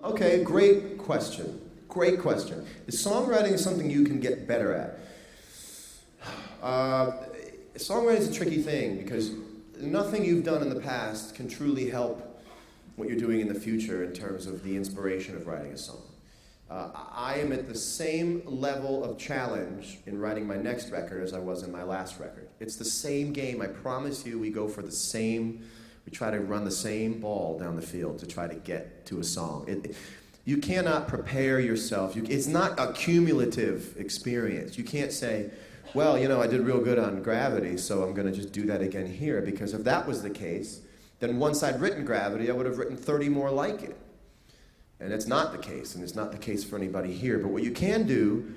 Okay, great question. Great question. Is songwriting something you can get better at? Songwriting is a tricky thing because nothing you've done in the past can truly help what you're doing in the future in terms of the inspiration of writing a song. I am at the same level of challenge in writing my next record as I was in my last record. It's the same game, I promise you. We try to run the same ball down the field to try to get to a song. You cannot prepare yourself. It's not a cumulative experience. You can't say, well, I did real good on Gravity, so I'm going to just do that again here. Because if that was the case, then once I'd written Gravity, I would have written 30 more like it. And it's not the case, and it's not the case for anybody here. But what you can do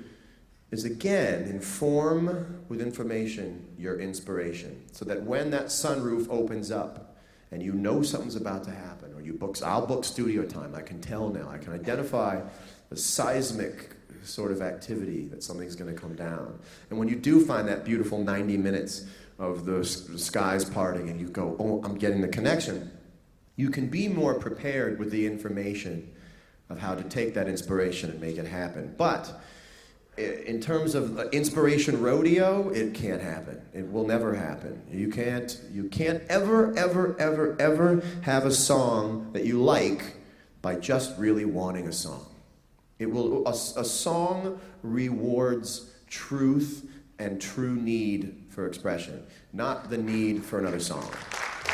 is, again, inform with information your inspiration, so that when that sunroof opens up and you know something's about to happen, or I'll book studio time. I can tell now. I can identify the seismic sort of activity that something's going to come down. And when you do find that beautiful 90 minutes of the skies parting and you go, oh, I'm getting the connection, you can be more prepared with the information of how to take that inspiration and make it happen. But in terms of inspiration rodeo, it can't happen. It will never happen. You can't ever have a song that you like by just really wanting a song. A song rewards truth and true need for expression, not the need for another song.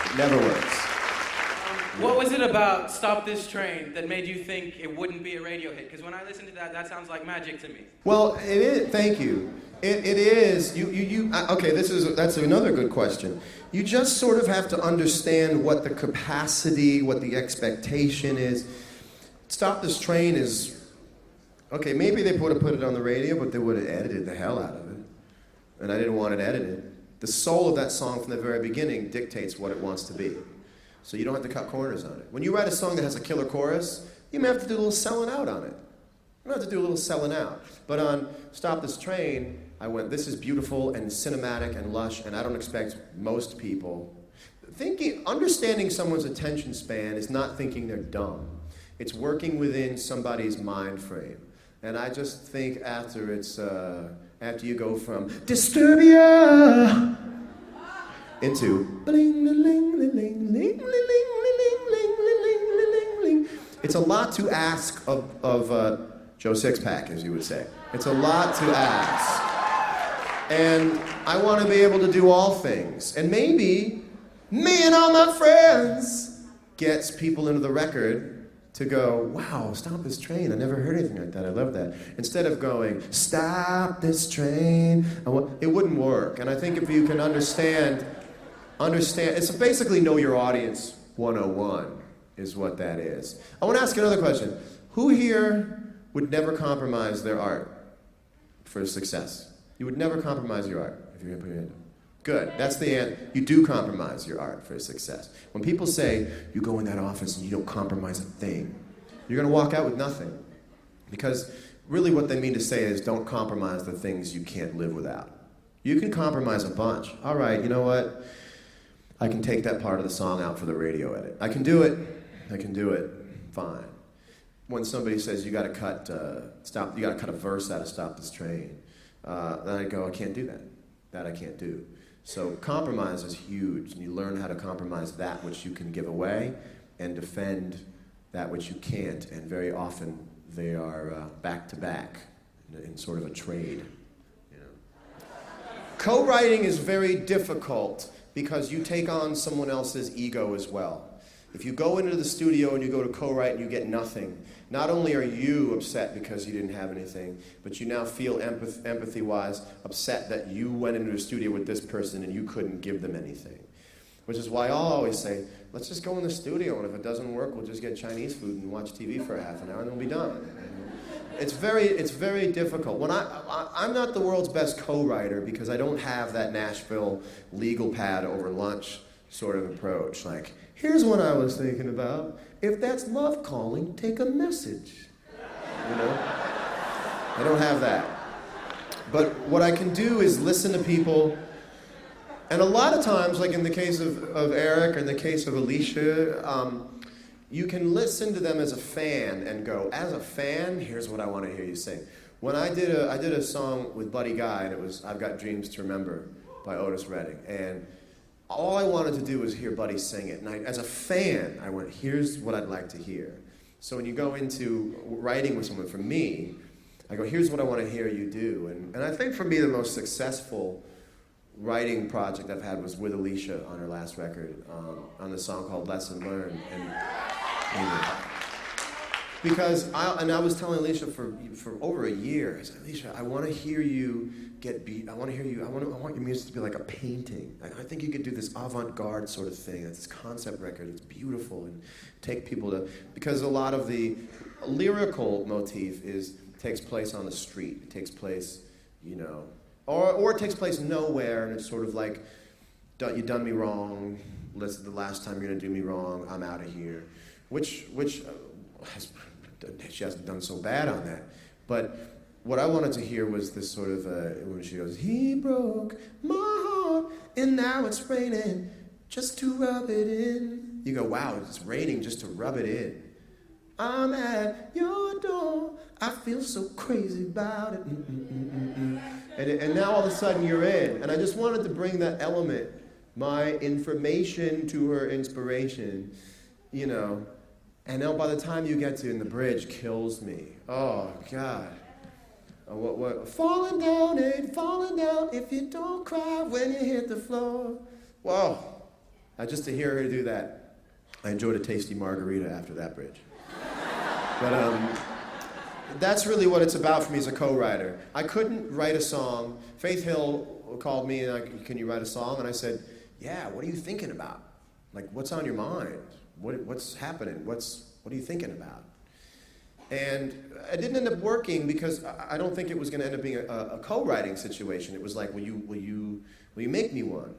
It never works. What was it about Stop This Train that made you think it wouldn't be a radio hit? Because when I listen to that sounds like magic to me. Well, it is. Thank you. It is. Okay, that's another good question. You just sort of have to understand what the capacity, what the expectation is. Stop This Train is, okay, maybe they would have put it on the radio, but they would have edited the hell out of it. And I didn't want it edited. The soul of that song from the very beginning dictates what it wants to be. So you don't have to cut corners on it. When you write a song that has a killer chorus, you may have to do a little selling out on it. You have to do a little selling out. But on Stop This Train, I went, this is beautiful and cinematic and lush, and I don't expect most people. Understanding someone's attention span is not thinking they're dumb. It's working within somebody's mind frame. And I just think after you go from Disturbia into bling, bling, bling, bling, bling, bling, bling, bling. It's a lot to ask of Joe Sixpack, as you would say. It's a lot to ask. And I want to be able to do all things. And maybe me and all my friends gets people into the record to go, wow, stop this train. I never heard anything like that. I love that. Instead of going, stop this train. It wouldn't work. And I think if you can understand, it's basically know your audience 101 is what that is. I want to ask another question. Who here would never compromise their art for success? You would never compromise your art if you're going to put your hand up. Good. That's the end. You do compromise your art for success. When people say you go in that office and you don't compromise a thing, you're going to walk out with nothing. Because really what they mean to say is don't compromise the things you can't live without. You can compromise a bunch. All right, you know what? I can take that part of the song out for the radio edit. I can do it. Fine. When somebody says you got to cut a verse out of Stop This Train, then I go, I can't do that. That I can't do. So compromise is huge, and you learn how to compromise that which you can give away and defend that which you can't, and very often they are back to back in sort of a trade. Co-writing is very difficult because you take on someone else's ego as well. If you go into the studio and you go to co-write and you get nothing, not only are you upset because you didn't have anything, but you now feel empathy-wise upset that you went into a studio with this person and you couldn't give them anything. Which is why I'll always say, let's just go in the studio, and if it doesn't work, we'll just get Chinese food and watch TV for half an hour and then we'll be done. It's very difficult. When I'm not the world's best co-writer because I don't have that Nashville legal pad over lunch sort of approach. Like, here's what I was thinking about. If that's love calling, take a message. I don't have that. But what I can do is listen to people. And a lot of times, like in the case of Eric or in the case of Alicia, you can listen to them as a fan and go, as a fan, here's what I want to hear you sing. When I did a song with Buddy Guy, and it was I've Got Dreams to Remember by Otis Redding, and all I wanted to do was hear Buddy sing it. And as a fan, I went, here's what I'd like to hear. So when you go into writing with someone, for me, I go, here's what I want to hear you do. And I think for me, the most successful writing project I've had was with Alicia on her last record, on the song called Lesson Learned. Because I was telling Alicia for over a year, I said, Alicia, I want to hear you get beat. I want your music to be like a painting. I think you could do this avant-garde sort of thing. It's this concept record. It's beautiful and take people to, because a lot of the lyrical motif takes place on the street. It takes place, or it takes place nowhere, and it's sort of like, you done me wrong. Listen, the last time you're gonna do me wrong, I'm out of here. Which she hasn't done so bad on that. But what I wanted to hear was this sort of, when she goes, he broke my heart, and now it's raining just to rub it in. You go, wow, it's raining just to rub it in. I'm at your door, I feel so crazy about it. And now all of a sudden you're in. And I just wanted to bring that element, my information to her inspiration, And now by the time you get to, and the bridge kills me. Oh, God. What? Falling down, ain't falling down if you don't cry when you hit the floor. Whoa. Just to hear her do that, I enjoyed a tasty margarita after that bridge. But that's really what it's about for me as a co-writer. I couldn't write a song. Faith Hill called me and can you write a song? And I said, yeah, what are you thinking about? Like, what's on your mind? What's happening? What are you thinking about? And it didn't end up working because I don't think it was going to end up being a co-writing situation. It was like, will you make me one?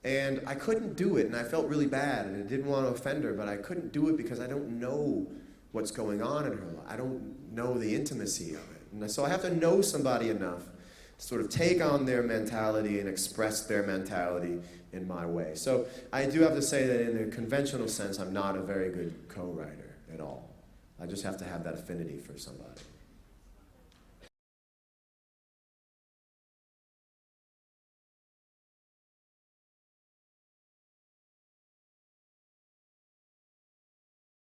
And I couldn't do it, and I felt really bad, and I didn't want to offend her, but I couldn't do it because I don't know what's going on in her life. I don't know the intimacy of it. And so I have to know somebody enough to sort of take on their mentality and express their mentality in my way. So I do have to say that in a conventional sense, I'm not a very good co-writer at all. I just have to have that affinity for somebody.